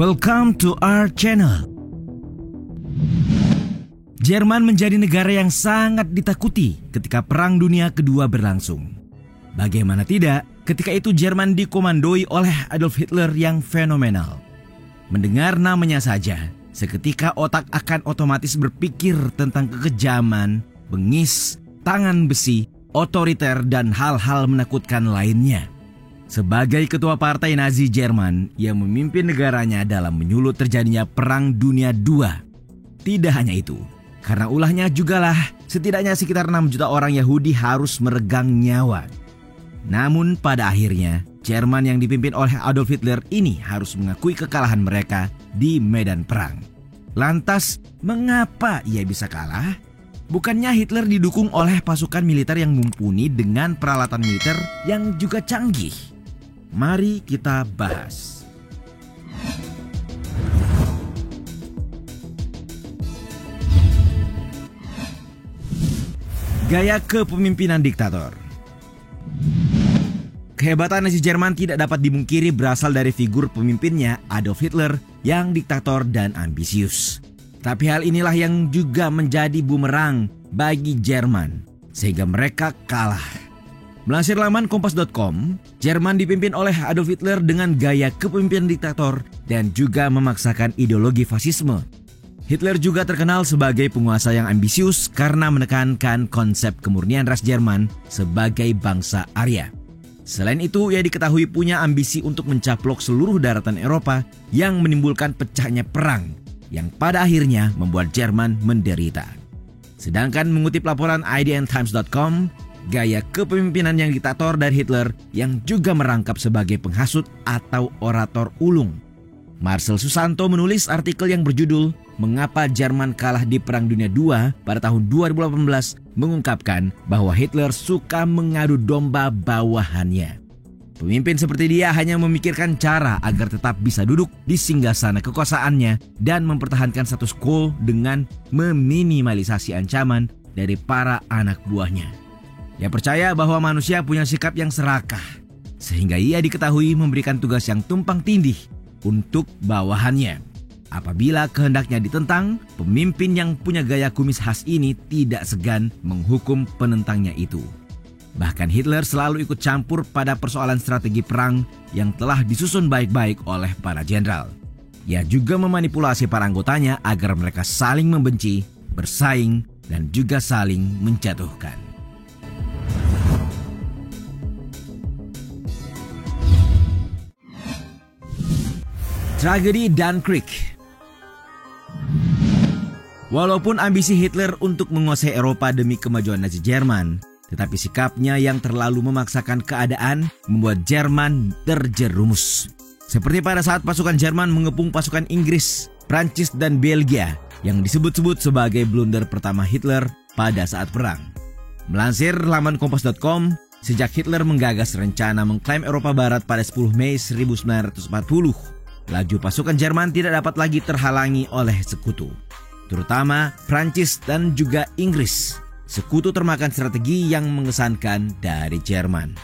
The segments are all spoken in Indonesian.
Welcome to our channel. Jerman menjadi negara yang sangat ditakuti ketika Perang Dunia Kedua berlangsung. Bagaimana tidak, ketika itu Jerman dikomandoi oleh Adolf Hitler yang fenomenal. Mendengar namanya saja, seketika otak akan otomatis berpikir tentang kekejaman, bengis, tangan besi, otoriter, dan hal-hal menakutkan lainnya. Sebagai ketua partai Nazi Jerman, ia memimpin negaranya dalam menyulut terjadinya Perang Dunia II. Tidak hanya itu, karena ulahnya jugalah setidaknya sekitar 6 juta orang Yahudi harus meregang nyawa. Namun pada akhirnya, Jerman yang dipimpin oleh Adolf Hitler ini harus mengakui kekalahan mereka di medan perang. Lantas, mengapa ia bisa kalah? Bukannya Hitler didukung oleh pasukan militer yang mumpuni dengan peralatan militer yang juga canggih? Mari kita bahas. Gaya kepemimpinan diktator. Kehebatan Nazi Jerman tidak dapat dimungkiri berasal dari figur pemimpinnya Adolf Hitler yang diktator dan ambisius. Tapi hal inilah yang juga menjadi bumerang bagi Jerman, sehingga mereka kalah. Melansir laman kompas.com, Jerman dipimpin oleh Adolf Hitler dengan gaya kepemimpinan diktator dan juga memaksakan ideologi fasisme. Hitler juga terkenal sebagai penguasa yang ambisius karena menekankan konsep kemurnian ras Jerman sebagai bangsa Arya. Selain itu, ia diketahui punya ambisi untuk mencaplok seluruh daratan Eropa yang menimbulkan pecahnya perang, yang pada akhirnya membuat Jerman menderita. Sedangkan mengutip laporan idntimes.com, gaya kepemimpinan yang diktator dari Hitler yang juga merangkap sebagai penghasut atau orator ulung. Marcel Susanto menulis artikel yang berjudul Mengapa Jerman Kalah di Perang Dunia II pada tahun 2018 mengungkapkan bahwa Hitler suka mengadu domba bawahannya. Pemimpin seperti dia hanya memikirkan cara agar tetap bisa duduk di singgasana kekuasaannya dan mempertahankan status quo dengan meminimalisasi ancaman dari para anak buahnya. Ia percaya bahwa manusia punya sikap yang serakah, sehingga ia diketahui memberikan tugas yang tumpang tindih untuk bawahannya. Apabila kehendaknya ditentang, pemimpin yang punya gaya kumis khas ini tidak segan menghukum penentangnya itu. Bahkan Hitler selalu ikut campur pada persoalan strategi perang yang telah disusun baik-baik oleh para jenderal. Ia juga memanipulasi para anggotanya agar mereka saling membenci, bersaing, dan juga saling menjatuhkan. Tragedi Dunkirk. Walaupun ambisi Hitler untuk menguasai Eropa demi kemajuan Nazi Jerman, tetapi sikapnya yang terlalu memaksakan keadaan membuat Jerman terjerumus. Seperti pada saat pasukan Jerman mengepung pasukan Inggris, Prancis, dan Belgia yang disebut-sebut sebagai blunder pertama Hitler pada saat perang. Melansir laman kompas.com, sejak Hitler menggagas rencana mengklaim Eropa Barat pada 10 Mei 1940, laju pasukan Jerman tidak dapat lagi terhalangi oleh sekutu, terutama Prancis dan juga Inggris. Sekutu termakan strategi yang mengesankan dari Jerman.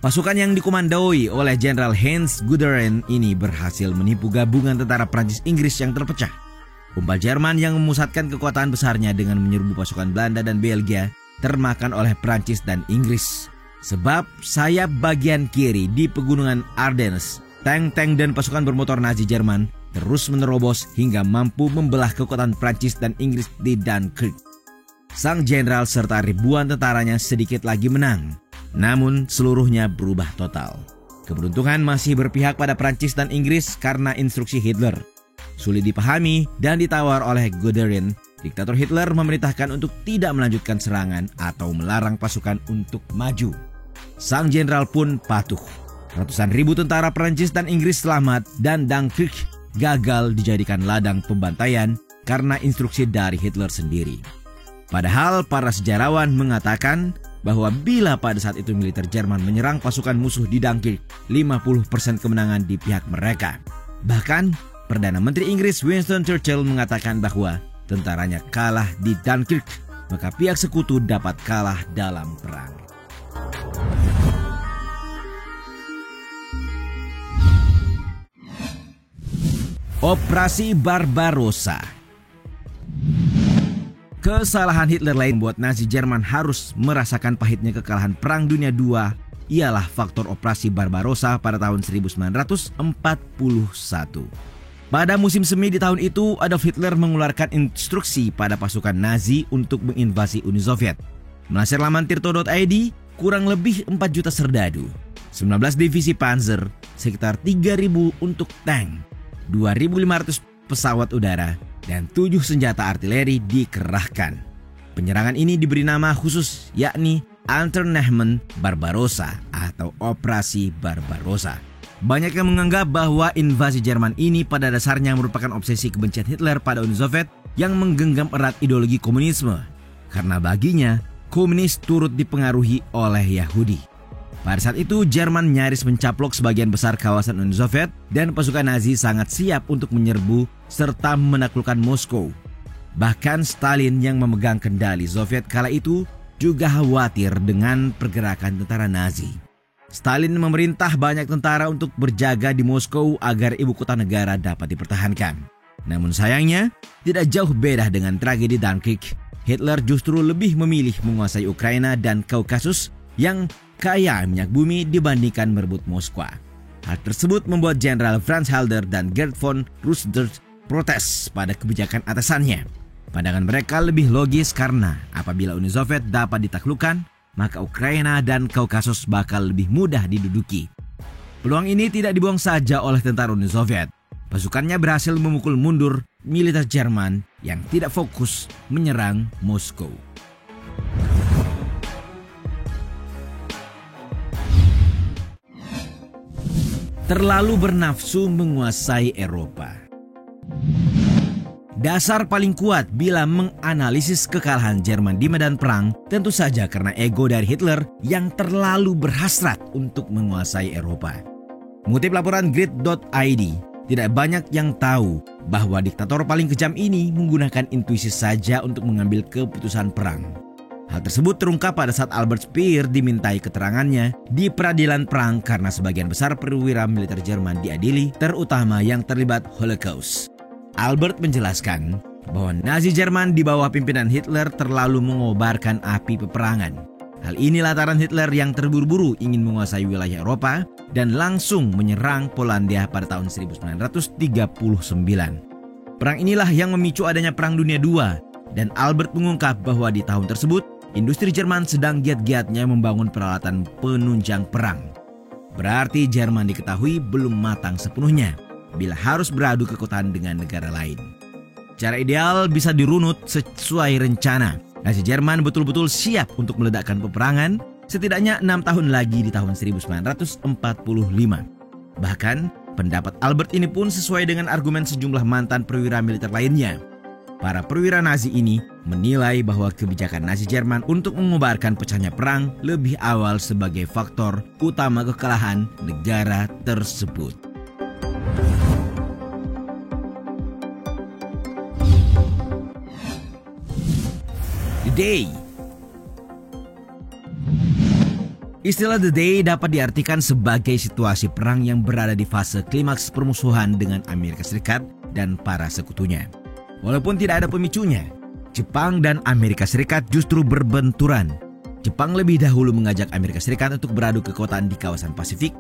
Pasukan yang dikomandoi oleh Jenderal Heinz Guderian ini berhasil menipu gabungan tentara Prancis-Inggris yang terpecah. Kumpal Jerman yang memusatkan kekuatan besarnya dengan menyerbu pasukan Belanda dan Belgia termakan oleh Prancis dan Inggris. Sebab sayap bagian kiri di pegunungan Ardennes, tank-tank dan pasukan bermotor Nazi Jerman terus menerobos hingga mampu membelah kekuatan Prancis dan Inggris di Dunkirk. Sang jenderal serta ribuan tentaranya sedikit lagi menang, namun seluruhnya berubah total. Keberuntungan masih berpihak pada Prancis dan Inggris karena instruksi Hitler. Sulit dipahami dan ditawar oleh Guderian, diktator Hitler memerintahkan untuk tidak melanjutkan serangan atau melarang pasukan untuk maju. Sang jenderal pun patuh. Ratusan ribu tentara Prancis dan Inggris selamat dan Dunkirk gagal dijadikan ladang pembantaian karena instruksi dari Hitler sendiri. Padahal para sejarawan mengatakan bahwa bila pada saat itu militer Jerman menyerang pasukan musuh di Dunkirk, 50% kemenangan di pihak mereka. Bahkan, Perdana Menteri Inggris Winston Churchill mengatakan bahwa tentaranya kalah di Dunkirk, maka pihak sekutu dapat kalah dalam perang. Operasi Barbarossa. Kesalahan Hitler lain membuat Nazi Jerman harus merasakan pahitnya kekalahan Perang Dunia II ialah faktor Operasi Barbarossa pada tahun 1941. Pada musim semi di tahun itu, Adolf Hitler mengeluarkan instruksi pada pasukan Nazi untuk menginvasi Uni Soviet. Melansir laman tirto.id, kurang lebih 4 juta serdadu, 19 divisi panzer, sekitar 3.000 untuk tank, 2.500 pesawat udara, dan 7 senjata artileri dikerahkan. Penyerangan ini diberi nama khusus yakni Unternehmen Barbarossa atau Operasi Barbarossa. Banyak yang menganggap bahwa invasi Jerman ini pada dasarnya merupakan obsesi kebencian Hitler pada Uni Soviet yang menggenggam erat ideologi komunisme. Karena baginya, komunis turut dipengaruhi oleh Yahudi. Pada saat itu, Jerman nyaris mencaplok sebagian besar kawasan Uni Soviet dan pasukan Nazi sangat siap untuk menyerbu serta menaklukkan Moskow. Bahkan Stalin yang memegang kendali Soviet kala itu juga khawatir dengan pergerakan tentara Nazi. Stalin memerintah banyak tentara untuk berjaga di Moskow agar ibu kota negara dapat dipertahankan. Namun sayangnya, tidak jauh beda dengan tragedi Dunkirk. Hitler justru lebih memilih menguasai Ukraina dan Kaukasus yang kaya minyak bumi dibandingkan merebut Moskwa. Hal tersebut membuat Jenderal Franz Halder dan Gerd von Rundstedt protes pada kebijakan atasannya. Pandangan mereka lebih logis karena apabila Uni Soviet dapat ditaklukkan, maka Ukraina dan Kaukasus bakal lebih mudah diduduki. Peluang ini tidak dibuang saja oleh tentara Uni Soviet. Pasukannya berhasil memukul mundur militer Jerman yang tidak fokus menyerang Moskow. Terlalu bernafsu menguasai Eropa. Dasar paling kuat bila menganalisis kekalahan Jerman di medan perang tentu saja karena ego dari Hitler yang terlalu berhasrat untuk menguasai Eropa. Mengutip laporan grid.id, tidak banyak yang tahu bahwa diktator paling kejam ini menggunakan intuisi saja untuk mengambil keputusan perang. Hal tersebut terungkap pada saat Albert Speer dimintai keterangannya di peradilan perang karena sebagian besar perwira militer Jerman diadili, terutama yang terlibat Holocaust. Albert menjelaskan bahwa Nazi Jerman di bawah pimpinan Hitler terlalu mengobarkan api peperangan. Hal ini lantaran Hitler yang terburu-buru ingin menguasai wilayah Eropa dan langsung menyerang Polandia pada tahun 1939. Perang inilah yang memicu adanya Perang Dunia II, dan Albert mengungkap bahwa di tahun tersebut industri Jerman sedang giat-giatnya membangun peralatan penunjang perang. Berarti Jerman diketahui belum matang sepenuhnya bila harus beradu kekuatan dengan negara lain. Cara ideal bisa dirunut sesuai rencana. Nazi Jerman betul-betul siap untuk meledakkan peperangan setidaknya 6 tahun lagi di tahun 1945. Bahkan, pendapat Albert ini pun sesuai dengan argumen sejumlah mantan perwira militer lainnya. Para perwira Nazi ini menilai bahwa kebijakan Nazi Jerman untuk mengobarkan pecahnya perang lebih awal sebagai faktor utama kekalahan negara tersebut. The Day. Istilah The Day dapat diartikan sebagai situasi perang yang berada di fase klimaks permusuhan dengan Amerika Serikat dan para sekutunya. Walaupun tidak ada pemicunya, Jepang dan Amerika Serikat justru berbenturan. Jepang lebih dahulu mengajak Amerika Serikat untuk beradu kekuatan di kawasan Pasifik.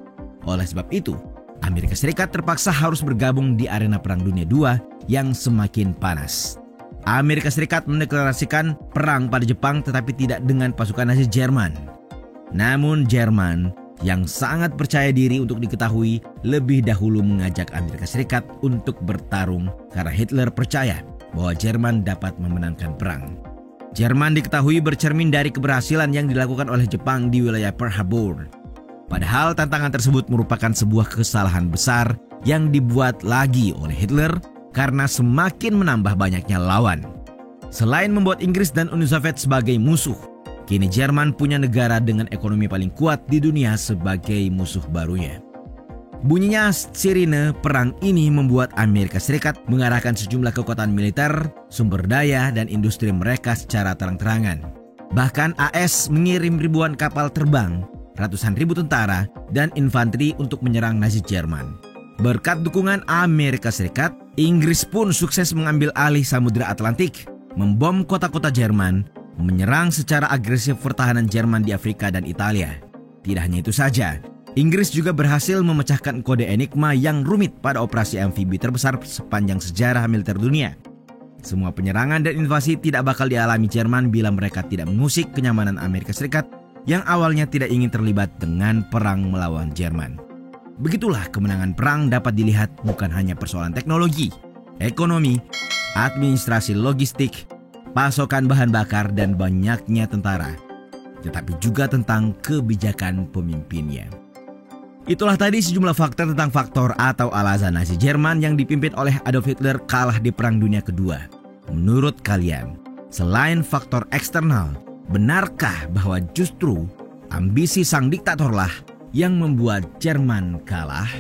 Oleh sebab itu, Amerika Serikat terpaksa harus bergabung di arena Perang Dunia II yang semakin panas. Amerika Serikat mendeklarasikan perang pada Jepang tetapi tidak dengan pasukan Nazi Jerman. Namun Jerman yang sangat percaya diri untuk diketahui lebih dahulu mengajak Amerika Serikat untuk bertarung karena Hitler percaya bahwa Jerman dapat memenangkan perang. Jerman diketahui bercermin dari keberhasilan yang dilakukan oleh Jepang di wilayah Pearl Harbor. Padahal tantangan tersebut merupakan sebuah kesalahan besar yang dibuat lagi oleh Hitler karena semakin menambah banyaknya lawan. Selain membuat Inggris dan Uni Soviet sebagai musuh, kini Jerman punya negara dengan ekonomi paling kuat di dunia sebagai musuh barunya. Bunyinya sirine perang ini membuat Amerika Serikat mengarahkan sejumlah kekuatan militer, sumber daya, dan industri mereka secara terang-terangan. Bahkan AS mengirim ribuan kapal terbang, ratusan ribu tentara, dan infanteri untuk menyerang Nazi Jerman. Berkat dukungan Amerika Serikat, Inggris pun sukses mengambil alih Samudra Atlantik, membom kota-kota Jerman, menyerang secara agresif pertahanan Jerman di Afrika dan Italia. Tidak hanya itu saja, Inggris juga berhasil memecahkan kode Enigma yang rumit pada operasi amfibi terbesar sepanjang sejarah militer dunia. Semua penyerangan dan invasi tidak bakal dialami Jerman bila mereka tidak mengusik kenyamanan Amerika Serikat yang awalnya tidak ingin terlibat dengan perang melawan Jerman. Begitulah kemenangan perang dapat dilihat bukan hanya persoalan teknologi, ekonomi, administrasi logistik, pasokan bahan bakar, dan banyaknya tentara, tetapi juga tentang kebijakan pemimpinnya. Itulah tadi sejumlah faktor tentang faktor atau alasan Nazi Jerman yang dipimpin oleh Adolf Hitler kalah di Perang Dunia Kedua. Menurut kalian, selain faktor eksternal, benarkah bahwa justru ambisi sang diktatorlah yang membuat Jerman kalah?